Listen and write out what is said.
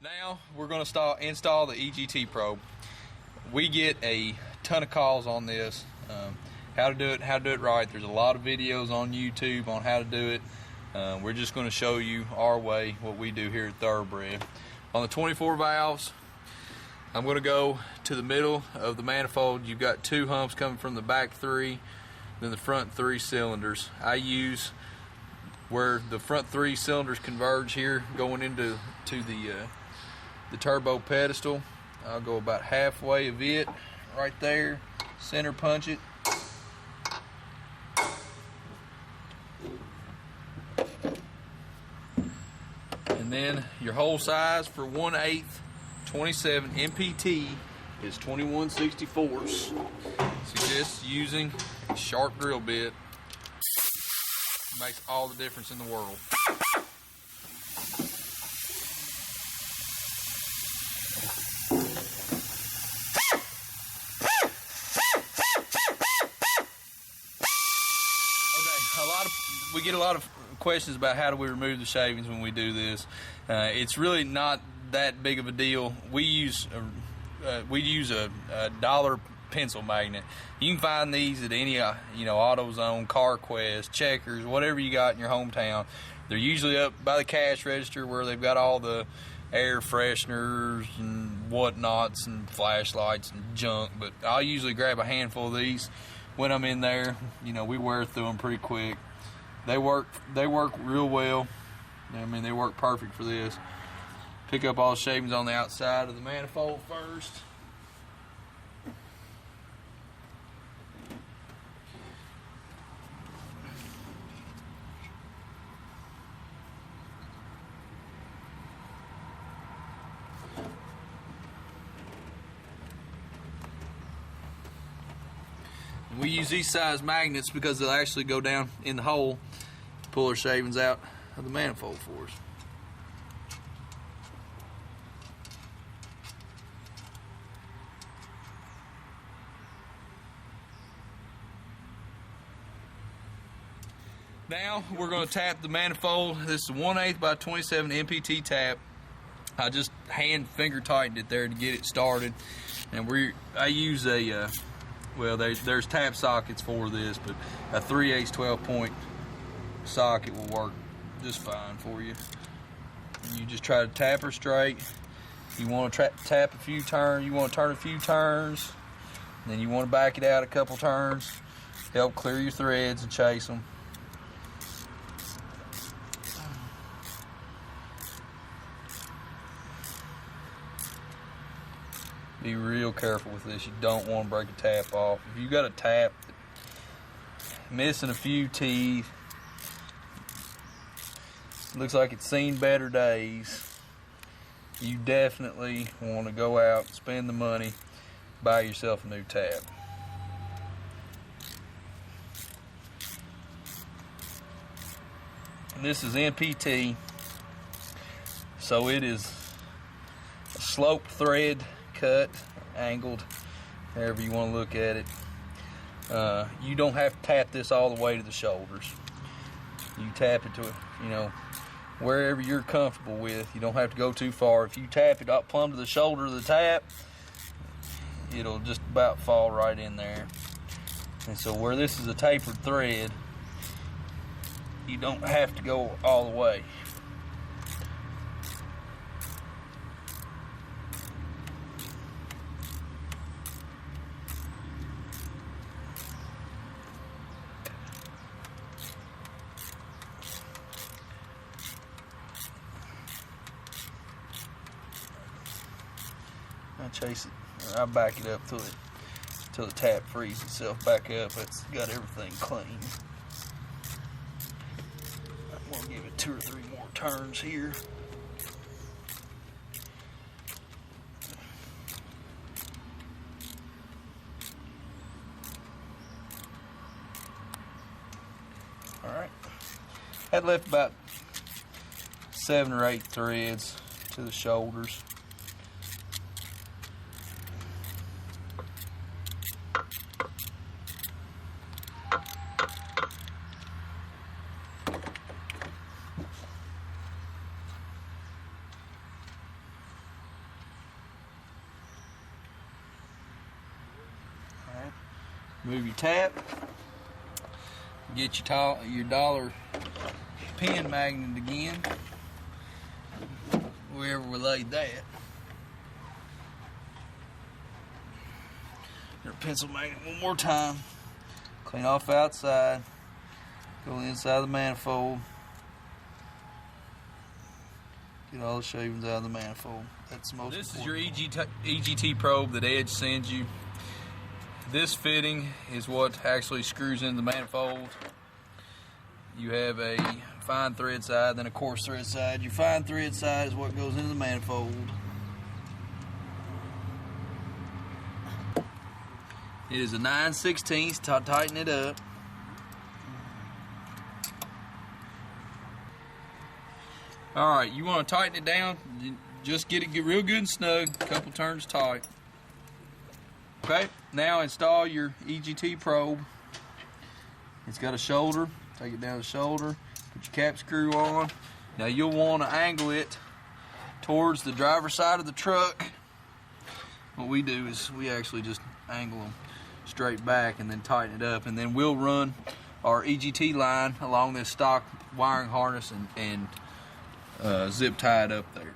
Now we're going to install the EGT probe. We get a ton of calls on this, how to do it right. There's a lot of videos on YouTube on how to do it. We're just going to show you our way, what we do here at Thoroughbred. On the 24 valves, I'm going to go to the middle of the manifold. You've got two humps coming from the back three, then the front three cylinders. I use where the front three cylinders converge here, going into the turbo pedestal. I'll go about halfway of it right there, center punch it. And then your hole size for 1/8 27 MPT is 21/64. Suggest using a sharp drill bit. Makes all the difference in the world. We get a lot of questions about how do we remove the shavings when we do this. It's really not that big of a deal. We use a dollar pencil magnet. You can find these at any AutoZone, CarQuest, Checkers, whatever you got in your hometown. They're usually up by the cash register where they've got all the air fresheners and whatnots and flashlights and junk. But I'll usually grab a handful of these when I'm in there. We wear through them pretty quick. They work real well. I mean, they work perfect for this. Pick up all the shavings on the outside of the manifold first. We use these size magnets because they'll actually go down in the hole, pull our shavings out of the manifold for us. Now we're going to tap the manifold. This is a 1/8 by 27 MPT tap. I just hand finger tightened it there to get it started, and I use a well, there's tap sockets for this, but a 3/8 12-point socket will work just fine for you. And you just try to tap her straight. You want to tap a few turns. You want to turn a few turns. Then you want to back it out a couple turns. Help clear your threads and chase them. Be real careful with this. You don't want to break a tap off. If you got a tap missing a few teeth, looks like it's seen better days, you definitely want to go out, spend the money, buy yourself a new tap. And this is MPT, so it is a slope thread cut, angled, however you want to look at it. You don't have to tap this all the way to the shoulders. You tap it to wherever you're comfortable with. You don't have to go too far. If you tap it up plumb to the shoulder of the tap, it'll just about fall right in there. And so where this is a tapered thread, you don't have to go all the way. I chase it, or I back it up till the tap frees itself back up. It's got everything clean. I'm gonna give it 2 or 3 more turns here. All right, had left about 7 or 8 threads to the shoulders. Move your tap. Get your dollar pin magnet again, wherever we laid that. Your pencil magnet one more time. Clean off outside. Go inside the manifold. Get all the shavings out of the manifold. That's the most important. This is your EGT probe that Edge sends you. This fitting is what actually screws in the manifold. You have a fine thread side, then a coarse thread side. Your fine thread side is what goes into the manifold. It is a 9/16, tighten it up. Alright, you want to tighten it down, just get real good and snug, a couple turns tight. Okay, now install your EGT probe. It's got a shoulder, take it down the shoulder, put your cap screw on. Now you'll want to angle it towards the driver's side of the truck. What we do is we actually just angle them straight back and then tighten it up, and then we'll run our EGT line along this stock wiring harness and zip tie it up there.